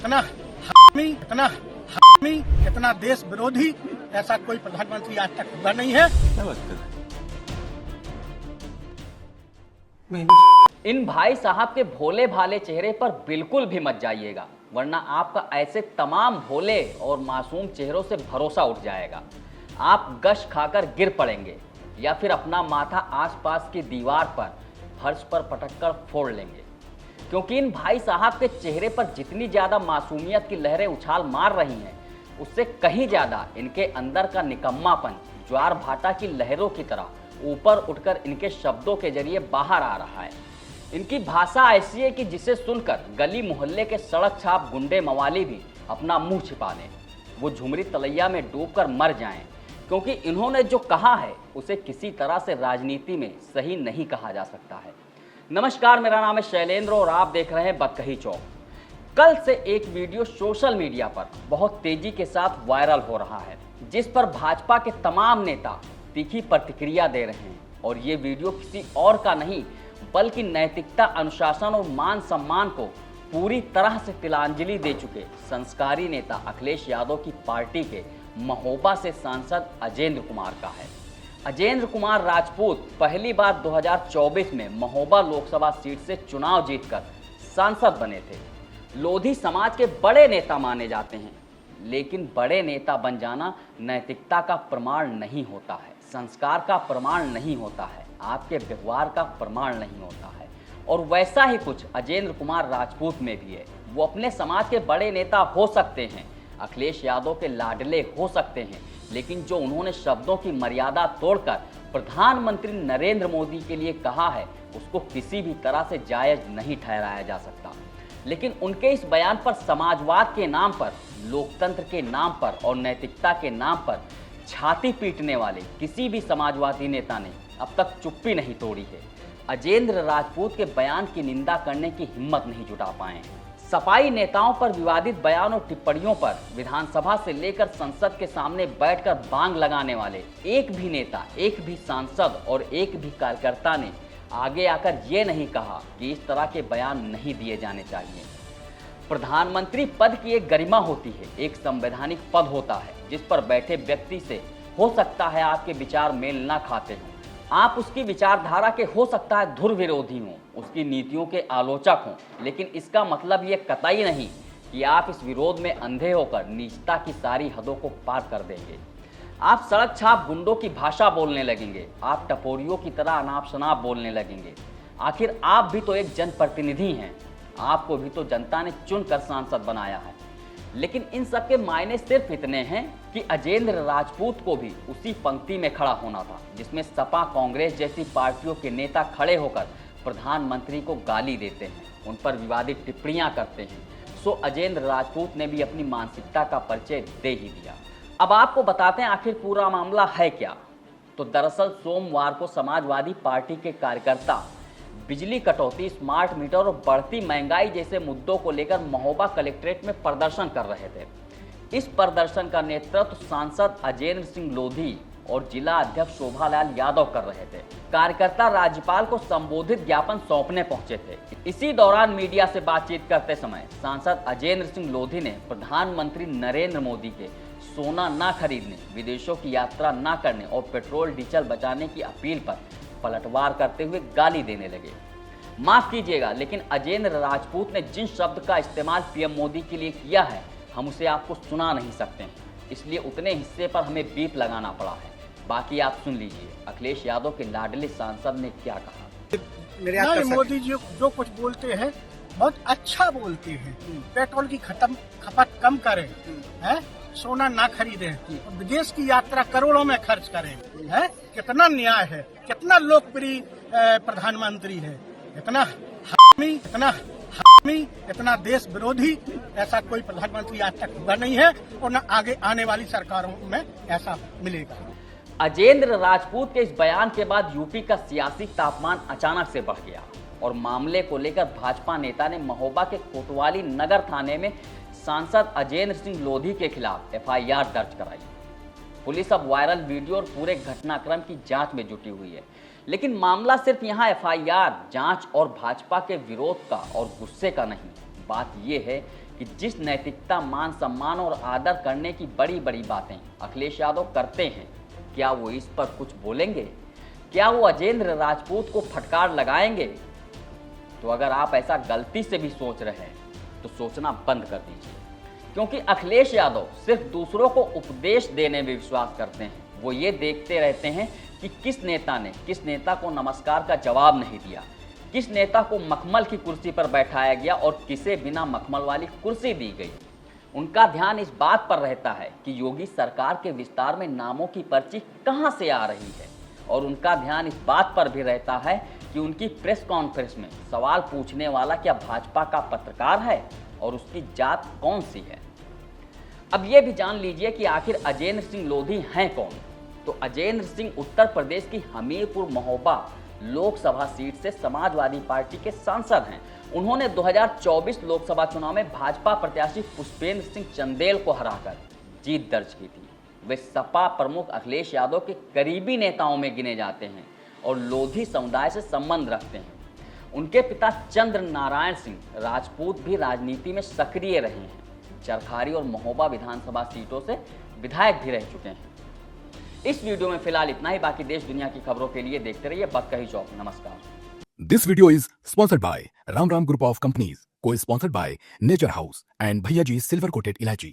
इतना देश विरोधी ऐसा कोई प्रधानमंत्री आज तक हुआ नहीं है। क्या बात कर रहे हैं? इन भाई साहब के भोले भाले चेहरे पर बिल्कुल भी मत जाइएगा, वरना आपका ऐसे तमाम भोले और मासूम चेहरों से भरोसा उठ जाएगा। आप गश खाकर गिर पड़ेंगे या फिर अपना माथा आसपास की दीवार पर फर्श पर पटककर फोड़ लेंगे, क्योंकि इन भाई साहब के चेहरे पर जितनी ज़्यादा मासूमियत की लहरें उछाल मार रही हैं, उससे कहीं ज़्यादा इनके अंदर का निकम्मापन ज्वार भाटा की लहरों की तरह ऊपर उठकर इनके शब्दों के जरिए बाहर आ रहा है। इनकी भाषा ऐसी है कि जिसे सुनकर गली मोहल्ले के सड़क छाप गुंडे मवाली भी अपना मुंह छिपा लें, वो झुमरी तलैया में डूबकर मर जाएं, क्योंकि इन्होंने जो कहा है उसे किसी तरह से राजनीति में सही नहीं कहा जा सकता है। नमस्कार, मेरा नाम है शैलेंद्र और आप देख रहे हैं बकही चौक। कल से एक वीडियो सोशल मीडिया पर बहुत तेजी के साथ वायरल हो रहा है, जिस पर भाजपा के तमाम नेता तीखी प्रतिक्रिया दे रहे हैं। और ये वीडियो किसी और का नहीं बल्कि नैतिकता, अनुशासन और मान सम्मान को पूरी तरह से तिलांजलि दे चुके संस्कारी नेता अखिलेश यादव की पार्टी के महोबा से सांसद अजेंद्र कुमार का है। अजेंद्र कुमार राजपूत पहली बार 2024 में महोबा लोकसभा सीट से चुनाव जीतकर सांसद बने थे। लोधी समाज के बड़े नेता माने जाते हैं, लेकिन बड़े नेता बन जाना नैतिकता का प्रमाण नहीं होता है, संस्कार का प्रमाण नहीं होता है, आपके व्यवहार का प्रमाण नहीं होता है। और वैसा ही कुछ अजेंद्र कुमार राजपूत में भी है। वो अपने समाज के बड़े नेता हो सकते हैं, अखिलेश यादव के लाडले हो सकते हैं, लेकिन जो उन्होंने शब्दों की मर्यादा तोड़कर प्रधानमंत्री नरेंद्र मोदी के लिए कहा है, उसको किसी भी तरह से जायज नहीं ठहराया जा सकता। लेकिन उनके इस बयान पर समाजवाद के नाम पर, लोकतंत्र के नाम पर और नैतिकता के नाम पर छाती पीटने वाले किसी भी समाजवादी नेता ने अब तक चुप्पी नहीं तोड़ी है। अजेंद्र राजपूत के बयान की निंदा करने की हिम्मत नहीं जुटा पाए हैं। सपाई नेताओं पर विवादित बयान और टिप्पणियों पर विधानसभा से लेकर संसद के सामने बैठकर बांग लगाने वाले एक भी नेता, एक भी सांसद और एक भी कार्यकर्ता ने आगे आकर ये नहीं कहा कि इस तरह के बयान नहीं दिए जाने चाहिए। प्रधानमंत्री पद की एक गरिमा होती है, एक संवैधानिक पद होता है, जिस पर बैठे व्यक्ति से हो सकता है आपके विचार मेल ना खाते हों, आप उसकी विचारधारा के हो सकता है धुर विरोधी हों, उसकी नीतियों के आलोचक हों, लेकिन इसका मतलब ये कतई नहीं कि आप इस विरोध में अंधे होकर नीचता की सारी हदों को पार कर देंगे। आप सड़क छाप गुंडों की भाषा बोलने लगेंगे, आप टपोरियों की तरह अनाप शनाप बोलने लगेंगे। आखिर आप भी तो एक जनप्रतिनिधि हैं, आपको भी तो जनता ने चुनकर सांसद बनाया है। लेकिन इन सब के मायने सिर्फ इतने हैं कि अजेंद्र राजपूत को भी उसी पंक्ति में खड़ा होना था जिसमें सपा, कांग्रेस जैसी पार्टियों के नेता खड़े होकर प्रधानमंत्री को गाली देते हैं, उन पर विवादित टिप्पणियां करते हैं। सो अजेंद्र राजपूत ने भी अपनी मानसिकता का परिचय दे ही दिया। अब आपको बताते हैं आखिर पूरा मामला है क्या। तो दरअसल सोमवार को समाजवादी पार्टी के कार्यकर्ता बिजली कटौती, स्मार्ट मीटर और बढ़ती महंगाई जैसे मुद्दों को लेकर महोबा कलेक्ट्रेट में प्रदर्शन कर रहे थे। इस प्रदर्शन का नेतृत्व सांसद अजेंद्र सिंह लोधी और जिला अध्यक्ष शोभालाल यादव कर रहे थे। कार्यकर्ता राज्यपाल को संबोधित ज्ञापन सौंपने पहुंचे थे। इसी दौरान मीडिया से बातचीत करते समय सांसद अजेंद्र सिंह लोधी ने प्रधानमंत्री नरेंद्र मोदी के सोना ना खरीदने, विदेशों की यात्रा ना करने और पेट्रोल डीजल बचाने की अपील पर पलटवार करते हुए गाली देने लगे। माफ कीजिएगा, लेकिन अजेंद्र राजपूत ने जिन शब्द का इस्तेमाल पीएम मोदी के लिए किया है, हम उसे आपको सुना नहीं सकते हैं, इसलिए उतने हिस्से पर हमें बीप लगाना पड़ा है। बाकी आप सुन लीजिए अखिलेश यादव के लाडले सांसद ने क्या कहा। नहीं, मोदी जी जो कुछ बोलते हैं बहुत अच्छा बोलते हैं। पेट्रोल की खपत कम करें, है, सोना ना खरीदें, विदेश की यात्रा करोड़ों में खर्च करें, है, कितना न्याय है, कितना लोकप्रिय प्रधानमंत्री है। इतना देश विरोधी ऐसा कोई प्रधानमंत्री आज तक हुआ नहीं है और न आगे आने वाली सरकारों में ऐसा मिलेगा। अजेंद्र राजपूत के इस बयान के बाद यूपी का सियासी तापमान अचानक से बढ़ गया और मामले को लेकर भाजपा नेता ने महोबा के कोतवाली नगर थाने में सांसद अजेंद्र सिंह लोधी के खिलाफ एफआईआर दर्ज कराई। पुलिस अब वायरल वीडियो और पूरे घटनाक्रम की जांच में जुटी हुई है, लेकिन मामला सिर्फ यहां एफआईआर, जांच और भाजपा के विरोध का और गुस्से का नहीं। बात यह है कि जिस नैतिकता, मान सम्मान और आदर करने की बड़ी बड़ी बातें अखिलेश यादव करते हैं, क्या वो इस पर कुछ बोलेंगे? क्या वो अजेंद्र राजपूत को फटकार लगाएंगे? तो अगर आप ऐसा गलती से भी सोच रहे हैं तो सोचना बंद कर दीजिए, क्योंकि अखिलेश यादव सिर्फ दूसरों को उपदेश देने में विश्वास करते हैं। वो ये देखते रहते हैं कि किस नेता को नमस्कार का जवाब नहीं दिया, किस नेता को मखमल की कुर्सी पर बैठाया गया और किसे बिना मखमल वाली कुर्सी दी गई। उनका ध्यान इस बात पर रहता है कि योगी सरकार के विस्तार में नामों की पर्ची कहां से आ रही है, और उनका ध्यान इस बात पर भी रहता है कि उनकी प्रेस कॉन्फ्रेंस में सवाल पूछने वाला क्या भाजपा का पत्रकार है और उसकी जात कौन सी है। अब ये भी जान लीजिए कि आखिर अजेंद्र सिंह लोधी हैं कौन। तो अजेंद्र सिंह उत्तर प्रदेश की हमीरपुर महोबा लोकसभा सीट से समाजवादी पार्टी के सांसद हैं। उन्होंने 2024 लोकसभा चुनाव में भाजपा प्रत्याशी पुष्पेंद्र सिंह चंदेल को हराकर जीत दर्ज की थी। वे सपा प्रमुख अखिलेश यादव के करीबी नेताओं में गिने जाते हैं और लोधी समुदाय से संबंध रखते हैं। उनके पिता चंद्र नारायण सिंह राजपूत भी राजनीति में सक्रिय रहे हैं। चरखारी और महोबा विधानसभा सीटों से विधायक भी रह चुके हैं। इस वीडियो में फिलहाल इतना ही। बाकी देश दुनिया की खबरों के लिए देखते रहिए बक्कही चौक। नमस्कार। This video is sponsored by Ram Ram Group of Companies, co-sponsored by Nature House and Bhaiya Ji Silver Coated Ilachi.